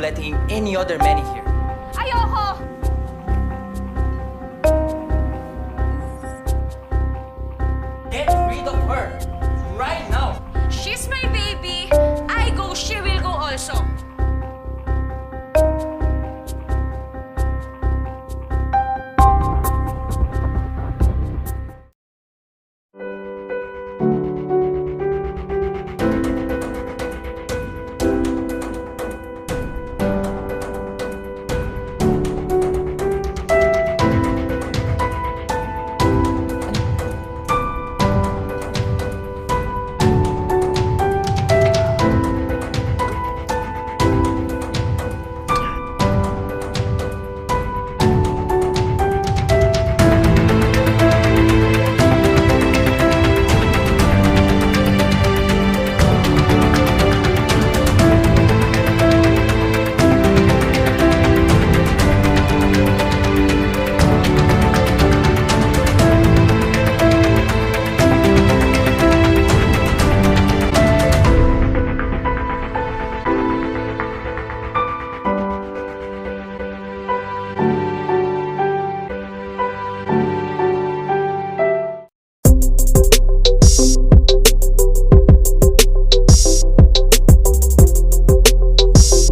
letting any other man in here. Ayoko! Get rid of her! Right now! She's my baby. I go, she will go also.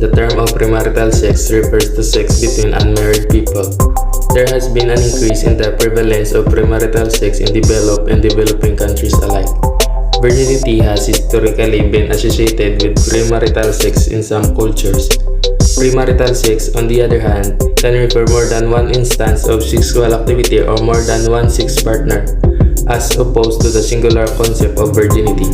The term of premarital sex refers to sex between unmarried people. There has been an increase in the prevalence of premarital sex in developed and developing countries alike. Virginity has historically been associated with premarital sex in some cultures. Premarital sex, on the other hand, can refer more than one instance of sexual activity or more than one sex partner, as opposed to the singular concept of virginity.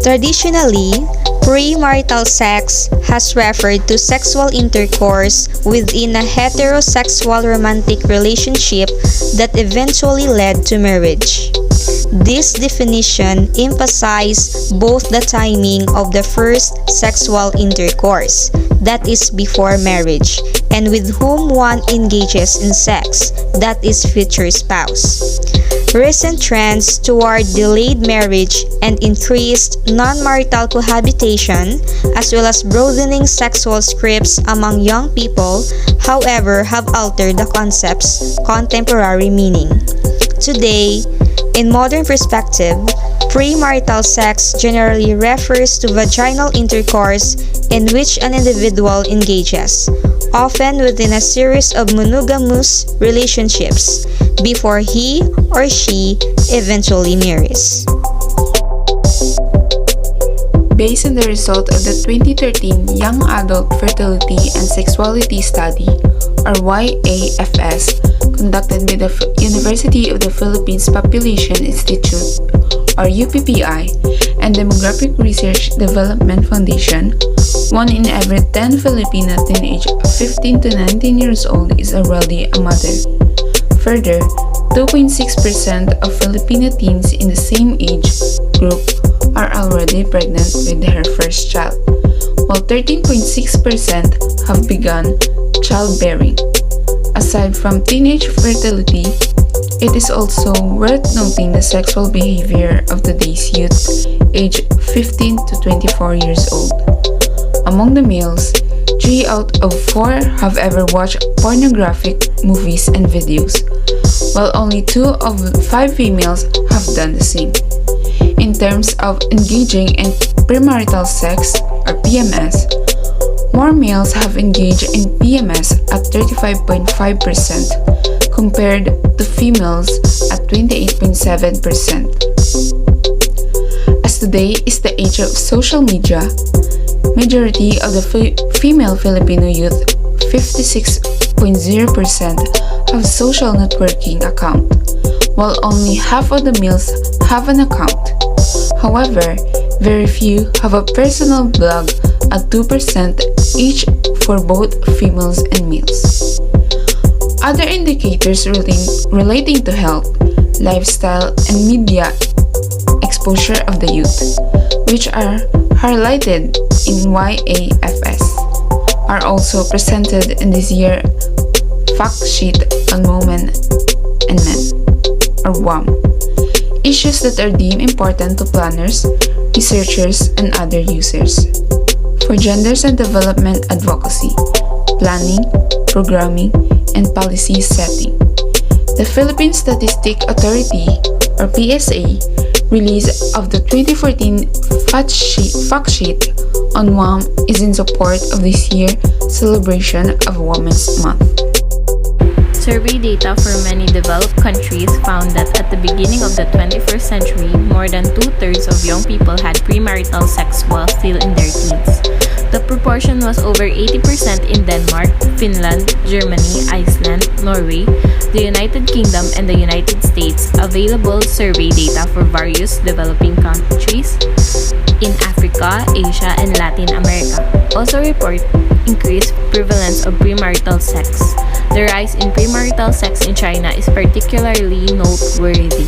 Traditionally, premarital sex has referred to sexual intercourse within a heterosexual romantic relationship that eventually led to marriage. This definition emphasizes both the timing of the first sexual intercourse, that is before marriage, and with whom one engages in sex, that is future spouse. Recent trends toward delayed marriage and increased non-marital cohabitation, as well as broadening sexual scripts among young people, however, have altered the concept's contemporary meaning. Today, in modern perspective, premarital sex generally refers to vaginal intercourse in which an individual engages, often within a series of monogamous relationships, before he or she eventually marries. Based on the result of the 2013 Young Adult Fertility and Sexuality Study, or YAFS, conducted by the University of the Philippines Population Institute, or UPPI, and Demographic Research Development Foundation, 1 in every 10 Filipino teenage 15 to 19 years old is already a mother. Further, 2.6% of Filipino teens in the same age group are already pregnant with their first child, while 13.6% have begun childbearing. Aside from teenage fertility, it is also worth noting the sexual behavior of today's youth, aged 15 to 24 years old. Among the males, 3 out of 4 have ever watched pornographic movies and videos, while only 2 of 5 females have done the same. In terms of engaging in premarital sex, or PMS, more males have engaged in PMS at 35.5% compared to females at 28.7%. As today is the age of social media, majority of the female Filipino youth, 56.0%, have social networking account, while only half of the males have an account. However, very few have a personal blog at 2% each for both females and males. Other indicators relating to health, lifestyle, and media exposure of the youth, which are highlighted in YAFS, are also presented in this year's fact sheet on Women and Men, or WOM. Issues that are deemed important to planners researchers, and other users. For genders and development advocacy, planning, programming, and policy setting. The Philippine Statistic Authority, or PSA, release of the 2014 fact sheet on WOM is in support of this year's celebration of Women's Month. Survey data for many developed countries found that at the beginning of the 21st century, more than two-thirds of young people had premarital sex while still in their teens. The proportion was over 80% in Denmark, Finland, Germany, Iceland, Norway, the United Kingdom, and the United States. Available survey data for various developing countries in Africa, Asia, and Latin America also report increased prevalence of premarital sex. The rise in premarital sex in China is particularly noteworthy.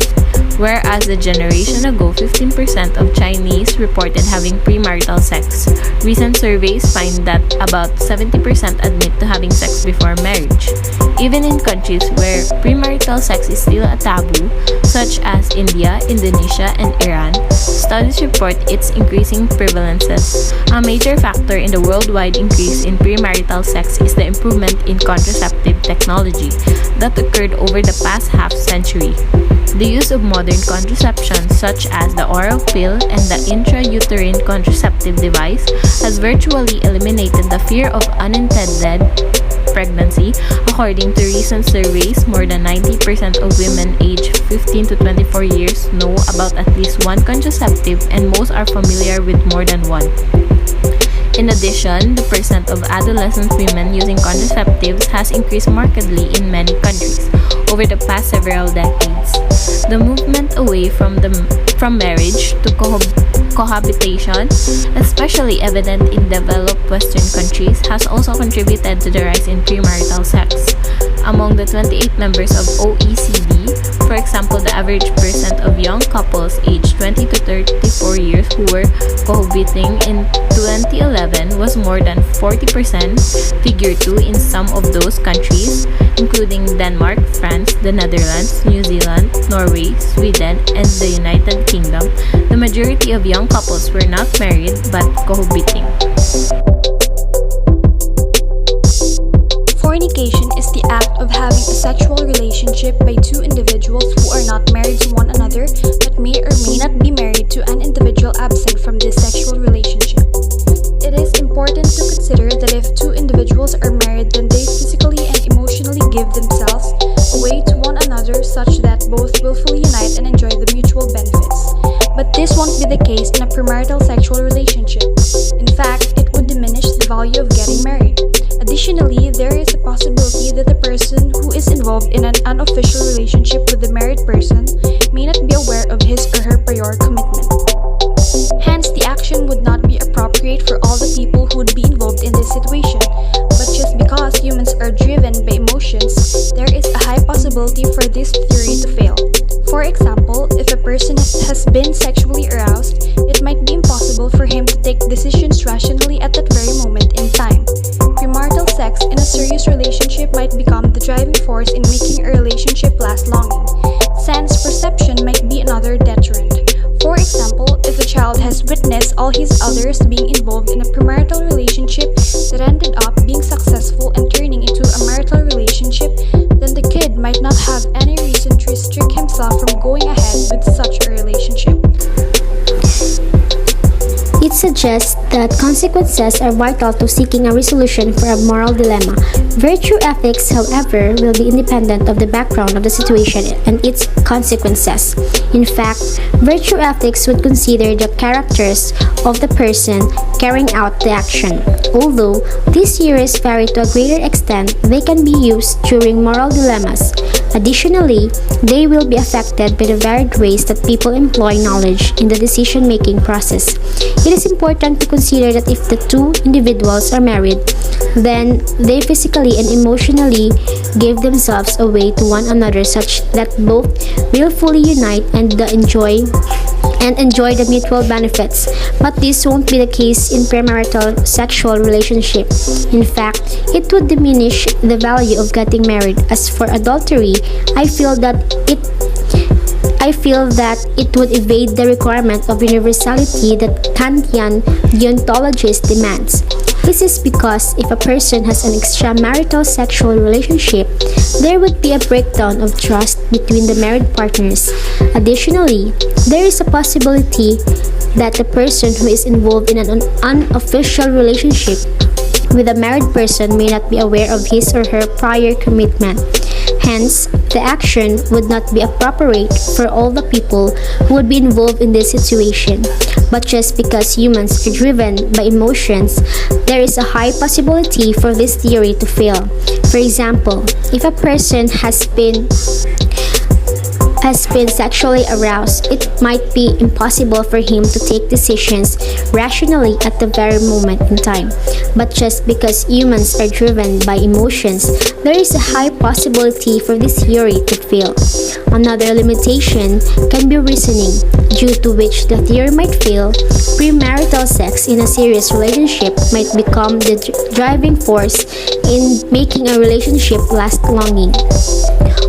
Whereas a generation ago, 15% of Chinese reported having premarital sex, recent surveys find that about 70% admit to having sex before marriage. Even in countries where premarital sex is still a taboo, such as India, Indonesia, and Iran, studies report its increasing prevalences. A major factor in the worldwide increase in premarital sex is the improvement in contraceptive technology that occurred over the past half-century. The use of modern contraception, such as the oral pill and the intrauterine contraceptive device, has virtually eliminated the fear of unintended pregnancy. According to recent surveys, more than 90% of women aged 15 to 24 years know about at least one contraceptive, and most are familiar with more than one. In addition, the percent of adolescent women using contraceptives has increased markedly in many countries over the past several decades. The movement away from marriage to cohabitation, especially evident in developed Western countries, has also contributed to the rise in premarital sex. Among the 28 members of OECD, for example, the average percent of young couples aged 20 to 34 years who were cohabiting in 2011 was more than 40%, figure 2 in some of those countries, including Denmark, France, the Netherlands, New Zealand, Norway, Sweden, and the United Kingdom. The majority of young couples were not married but cohabiting. Fornication is the act of having a sexual relationship by two individuals who are not married to one another but may or may not be married to an individual absent from this sexual relationship. It is important to consider that if two individuals are married, then they physically and emotionally give themselves away to one another such that both will fully unite and enjoy the mutual benefits. But this won't be the case in a premarital sexual relationship. In fact, it would diminish the value of getting married. Additionally, there is a possibility that the person who is involved in an unofficial relationship with the married person may not be aware of his or her prior commitment. Hence, the action would not be appropriate for all the people who would be involved in this situation. But just because humans are driven by emotions, there is a high possibility for this theory to fail. For example, if a person has been sexually aroused, it might be impossible for him to take decisions rationally at that very moment in time. Premarital sex in a serious relationship might become the driving force in making a relationship last longing. Sense perception might be another deterrent. For example, if a child has witnessed all his others being involved in a premarital relationship that ended up being successful and turning into a marital relationship, then the kid might not have any reason to restrict himself from going ahead with such a relationship. It suggests that consequences are vital to seeking a resolution for a moral dilemma. Virtue ethics, however, will be independent of the background of the situation and its consequences. In fact, virtue ethics would consider the characters of the person carrying out the action. Although these theories vary to a greater extent, they can be used during moral dilemmas. Additionally, they will be affected by the varied ways that people employ knowledge in the decision-making process. It is important to consider that if the two individuals are married, then they physically and emotionally give themselves away to one another such that both will fully unite and enjoy the mutual benefits. But this won't be the case in premarital sexual relationship. In fact, it would diminish the value of getting married. As for adultery, I feel that I feel that it would evade the requirement of universality that Kantian deontologist demands. This is because if a person has an extramarital sexual relationship, there would be a breakdown of trust between the married partners. Additionally, there is a possibility that the person who is involved in an unofficial relationship with a married person may not be aware of his or her prior commitment. Hence, the action would not be appropriate for all the people who would be involved in this situation. But just because humans are driven by emotions, there is a high possibility for this theory to fail. For example, if a person has been sexually aroused, it might be impossible for him to take decisions rationally at the very moment in time. But just because humans are driven by emotions, there is a high possibility for this theory to fail. Another limitation can be reasoning, due to which the theory might fail. Premarital sex in a serious relationship might become the driving force in making a relationship last longing.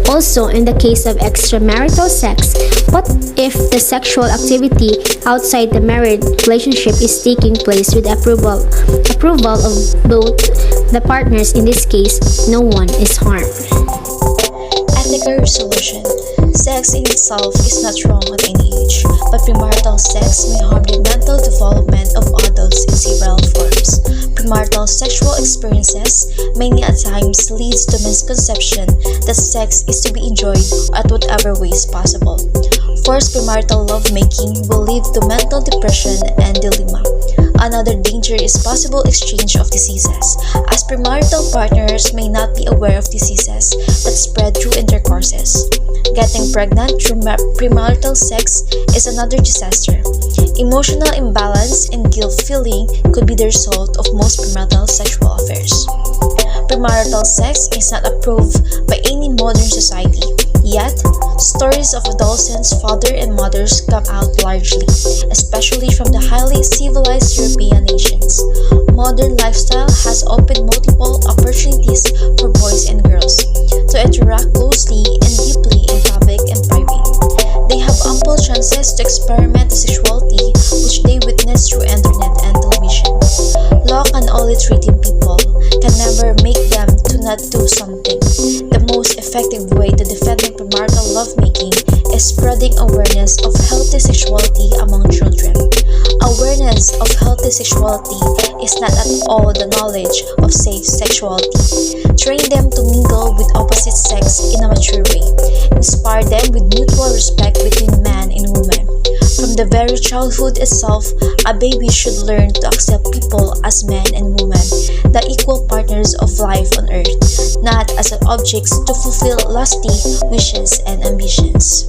Also, in the case of extramarital sex, what if the sexual activity outside the married relationship is taking place with approval of both the partners? In this case, no one is harmed. Ethical resolution. Sex in itself is not wrong at any age, but premarital sex may harm the mental development of adults in several forms. Premarital sexual experiences many at times leads to misconception that sex is to be enjoyed at whatever ways possible. Forced premarital lovemaking will lead to mental depression and dilemma. Another danger is possible exchange of diseases, as premarital partners may not be aware of diseases that spread through intercourses. Getting pregnant through premarital sex is another disaster. Emotional imbalance and guilt feeling could be the result of most premarital sexual affairs. Premarital sex is not approved by any modern society. Yet, stories of adolescents, fathers and mothers come out largely, especially from the highly civilized European nations. Modern lifestyle has opened multiple opportunities for boys and girls to interact closely and deeply in public and private. They have ample chances to experiment with sexuality, which they witness through internet and television. Law can only treating people, can never make them to not do something. The most effective way to defending premarital lovemaking is spreading awareness of healthy sexuality among children. Awareness of healthy sexuality is not at all the knowledge of safe sexuality. Train them to mingle with opposite sex in a mature way. Inspire them with mutual respect between man and woman. From the very childhood itself, a baby should learn to accept people as men and women, the equal partners of life on earth, not as objects to fulfill lusty wishes and ambitions.